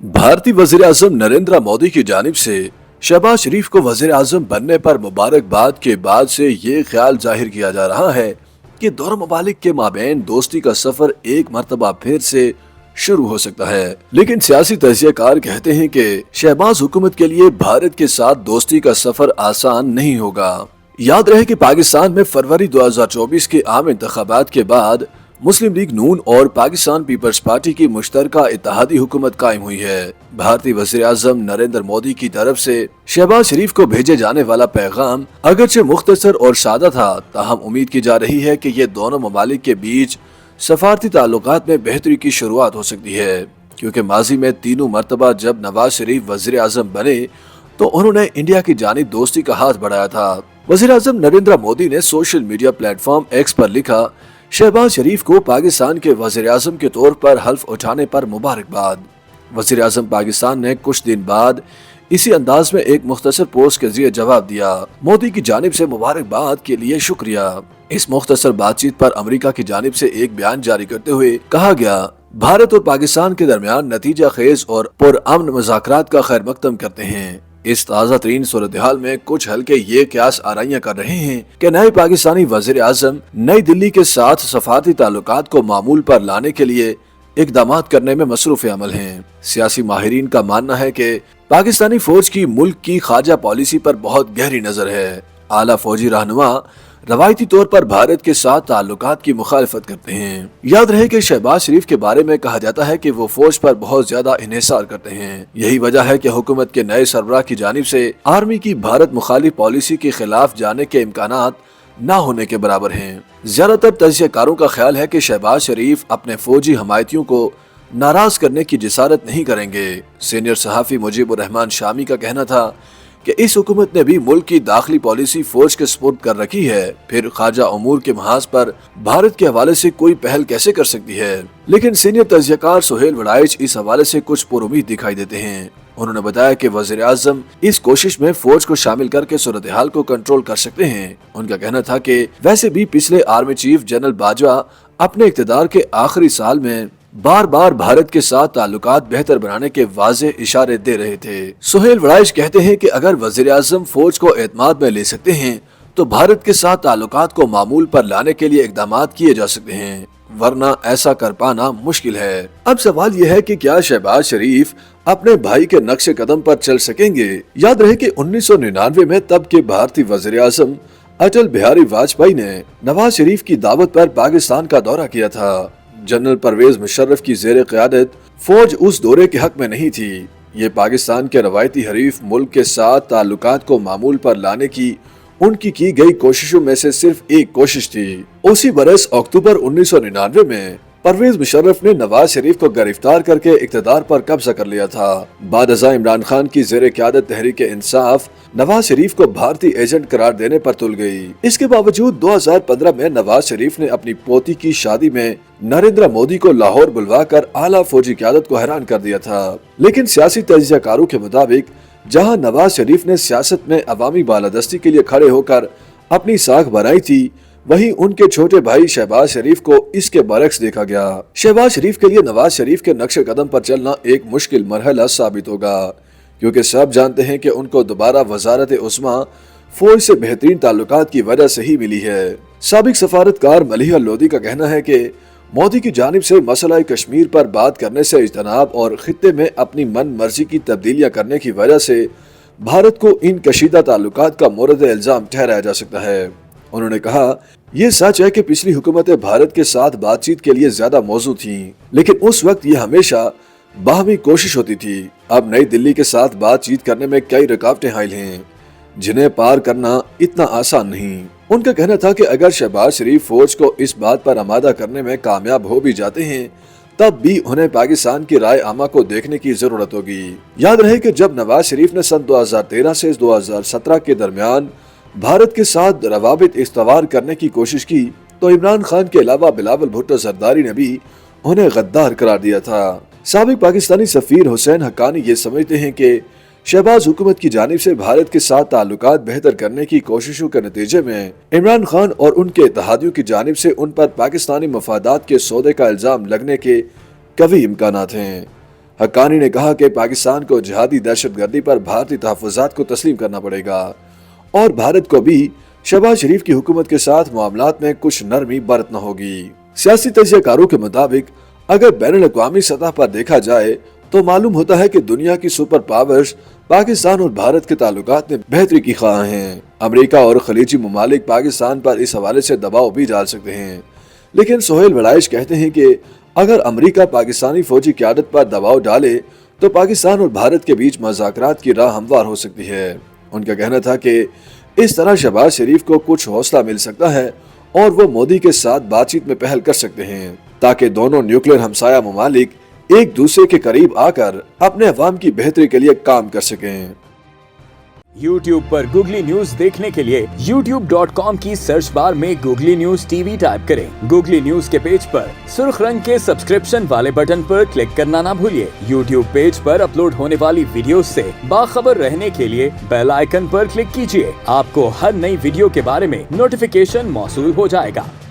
भारतीय वजीर आजम नरेंद्र मोदी की जानिब से शहबाज शरीफ को वजीर आजम बनने पर मुबारकबाद के बाद से ये ख्याल जाहिर किया जा रहा है कि दोनों ममालिक के माबैन दोस्ती का सफर एक मरतबा फिर से शुरू हो सकता है। लेकिन सियासी तजियाकार कहते हैं कि शहबाज हुकूमत के लिए भारत के साथ दोस्ती का सफर आसान नहीं होगा। याद रहे कि पाकिस्तान में फरवरी 2024 के आम इंतखाबात के बाद मुस्लिम लीग नून और पाकिस्तान पीपल्स पार्टी की मुश्तरका इत्तेहादी हुकूमत कायम हुई है। भारतीय वज़ीर आज़म नरेंद्र मोदी की तरफ से शहबाज शरीफ को भेजे जाने वाला पैगाम अगरचे मुख्तसर और सादा था, ताहम उम्मीद की जा रही है कि ये दोनों ममालिक के बीच सफारती ताल्लुकात में बेहतरी की शुरुआत हो सकती है, क्योंकि माजी में तीनों मरतबा जब नवाज शरीफ वज़ीर आज़म बने तो उन्होंने इंडिया की जानिब दोस्ती का हाथ बढ़ाया था। वज़ीर आज़म नरेंद्र मोदी ने सोशल मीडिया प्लेटफॉर्म एक्स पर लिखा, शहबाज शरीफ को पाकिस्तान के वज़ीर आज़म के तौर पर हल्फ उठाने पर मुबारकबाद। वज़ीर आज़म पाकिस्तान ने कुछ दिन बाद इसी अंदाज में एक मुख्तसर पोस्ट के जरिए जवाब दिया, मोदी की जानिब से मुबारकबाद के लिए शुक्रिया। इस मुख्तसर बातचीत पर अमेरिका की जानिब से एक बयान जारी करते हुए कहा गया, भारत और पाकिस्तान के दरमियान नतीजा खेज और पुरअमन मुज़ाकरात का खैर मकदम करते हैं। इस ताज़ा तरीन सूरत हाल में कुछ हल्के ये क्यास आराइयां कर रहे हैं कि नए पाकिस्तानी वज़ीर आज़म नई दिल्ली के साथ सफारती ताल्लुकात को मामूल पर लाने के लिए इकदाम करने में मसरूफ अमल हैं। सियासी माहिरीन का मानना है कि पाकिस्तानी फौज की मुल्क की खारजा पॉलिसी पर बहुत गहरी नजर है। आला फौजी रहनुमा रवायती तौर पर भारत के साथ ताल्लुकात की मुखालफत करते हैं। याद रहे कि शहबाज शरीफ के बारे में कहा जाता है कि वो फौज पर बहुत ज्यादा इन्हिसार करते हैं। यही वजह है कि हुकूमत के नए सरबराह की जानिब से आर्मी की भारत मुखालिफ पॉलिसी के खिलाफ जाने के इम्कानात न होने के बराबर हैं। ज्यादातर तजियाकारों का ख्याल है कि शहबाज शरीफ अपने फौजी हमायतियों को नाराज करने की जिसारत नहीं करेंगे। सीनियर सहाफी मुजीबुर रहमान शामी का कहना था कि इस हुकूमत ने भी मुल्क की दाखिली पॉलिसी फौज के सुपुर्द कर रखी है, फिर खारजा उमूर के महाज पर भारत के हवाले से कोई पहल कैसे कर सकती है। लेकिन सीनियर तजियाकार सुहेल वड़ाइच इस हवाले से कुछ पुरुमीद दिखाई देते हैं। उन्होंने बताया कि वज़ीर आज़म इस कोशिश में फौज को शामिल करके सूरत हाल को कंट्रोल कर सकते हैं। उनका कहना था कि वैसे भी पिछले आर्मी चीफ जनरल बाजवा अपने इक़्तिदार के आखिरी साल में बार बार भारत के साथ ताल्लुकात बेहतर बनाने के वाज़े इशारे दे रहे थे। सुहेल वड़ाइच कहते हैं कि अगर वज़ीर आज़म फौज को एतमाद में ले सकते हैं तो भारत के साथ ताल्लुकात को मामूल पर लाने के लिए इक़दाम किए जा सकते हैं, वरना ऐसा कर पाना मुश्किल है। अब सवाल यह है कि क्या शहबाज शरीफ अपने भाई के नक्शे कदम पर चल सकेंगे। याद रहे कि 1999 में तब के भारतीय वज़ीर आज़म अटल बिहारी वाजपेयी ने नवाज शरीफ की दावत पर पाकिस्तान का दौरा किया था। जनरल परवेज मुशर्रफ की ज़ेरे क़यादत फौज उस दौरे के हक में नहीं थी। ये पाकिस्तान के रवायती हरीफ मुल्क के साथ ताल्लुकात को मामूल पर लाने की उनकी की गई कोशिशों में से सिर्फ एक कोशिश थी। उसी बरस अक्टूबर 1999 में परवेज मुशर्रफ ने नवाज शरीफ को गिरफ्तार करके इक़्तिदार पर कब्जा कर लिया था। बाद अज़ा इमरान खान की ज़ेरे क़यादत तहरीक इंसाफ नवाज शरीफ को भारतीय एजेंट करार देने पर तुल गई। इसके बावजूद 2015 में नवाज शरीफ ने अपनी पोती की शादी में नरेंद्र मोदी को लाहौर बुलवाकर आला फौजी क़यादत को हैरान कर दिया था। लेकिन सियासी तजियाकारों के मुताबिक जहां नवाज शरीफ ने सियासत में अवामी बालादस्ती के लिए खड़े होकर अपनी साख बनाई थी, वहीं उनके छोटे भाई शहबाज शरीफ को इसके बरक्स देखा गया। शहबाज शरीफ के लिए नवाज शरीफ के नक्शे कदम पर चलना एक मुश्किल मरहला साबित होगा, क्योंकि सब जानते हैं कि उनको दोबारा वजारत उस्मा फौज से बेहतरीन ताल्लुकात की वजह से ही मिली है। साबिक सफारतकार मलिहा लोधी का कहना है कि मोदी की जानिब से मसला कश्मीर पर बात करने से इज्तनाब और खित्ते में अपनी मन मर्जी की तब्दीलियां करने की वजह से भारत को इन कशीदा ताल्लुकात का मोरद इल्जाम ठहराया जा सकता है। उन्होंने कहा, ये सच है कि पिछली हुकूमतें भारत के साथ बातचीत के लिए ज्यादा मौजू थीं, लेकिन उस वक्त ये हमेशा बाहमी कोशिश होती थी। अब नई दिल्ली के साथ बातचीत करने में कई रुकावटें हायल हैं, जिन्हें पार करना इतना आसान नहीं। उनका कहना था कि अगर शहबाज शरीफ फौज को इस बात पर आमादा करने में कामयाब हो भी जाते हैं, तब भी उन्हें पाकिस्तान की राय आमा को देखने की जरूरत होगी। याद रहे कि जब नवाज शरीफ ने सन 2013 से 2017 के दरमियान भारत के साथ रवाबित इस्तवार करने की कोशिश की, तो इमरान खान के अलावा बिलावल भुट्टो जरदारी ने भी उन्हें गद्दार करार दिया था। साबिक पाकिस्तानी सफीर हुसैन हक्कानी ये समझते हैं कि शहबाज हुकूमत की जानिब से भारत के साथ ताल्लुकात बेहतर करने की कोशिशों के नतीजे में इमरान खान और उनके इत्तेहादियों की जानिब से उन पर पाकिस्तानी मफादात के सौदे का इल्जाम लगने के कभी इम्कानात हैं। हक्कानी ने कहा कि पाकिस्तान को जिहादी दहशतगर्दी पर भारतीय तहफ़्फ़ुज़ात को तस्लीम करना पड़ेगा और भारत को भी शहबाज शरीफ की हुकूमत के साथ मामलात में कुछ नरमी बरतना होगी। सियासी तजियाकारों के मुताबिक अगर बैनुल-अक़वामी सतह पर देखा जाए तो मालूम होता है कि दुनिया की सुपर पावर्स पाकिस्तान और भारत के ताल्लुकात में बेहतरी की ख्वाह हैं। अमेरिका और खलीजी ममालिक पाकिस्तान पर इस हवाले से दबाव भी डाल सकते हैं, लेकिन सोहेल वड़ाइश कहते हैं कि अगर अमेरिका पाकिस्तानी फौजी क़यादत पर दबाव डाले तो पाकिस्तान और भारत के बीच मुज़ाकरात की राह हमवार हो सकती है। उनका कहना था कि इस तरह शहबाज शरीफ को कुछ हौसला मिल सकता है और वो मोदी के साथ बातचीत में पहल कर सकते हैं ताकि दोनों न्यूक्लियर हमसाया ममालिक एक दूसरे के करीब आकर अपने अवाम की बेहतरी के लिए काम कर सकें। YouTube पर गूगली न्यूज देखने के लिए youtube.com की सर्च बार में गूगली न्यूज टीवी टाइप करें। गूगली न्यूज के पेज पर सुर्ख रंग के सब्सक्रिप्शन वाले बटन पर क्लिक करना ना भूलिए। YouTube पेज पर अपलोड होने वाली वीडियोस से बाखबर रहने के लिए बेल आइकन पर क्लिक कीजिए। आपको हर नई वीडियो के बारे में नोटिफिकेशन मौसूल हो जाएगा।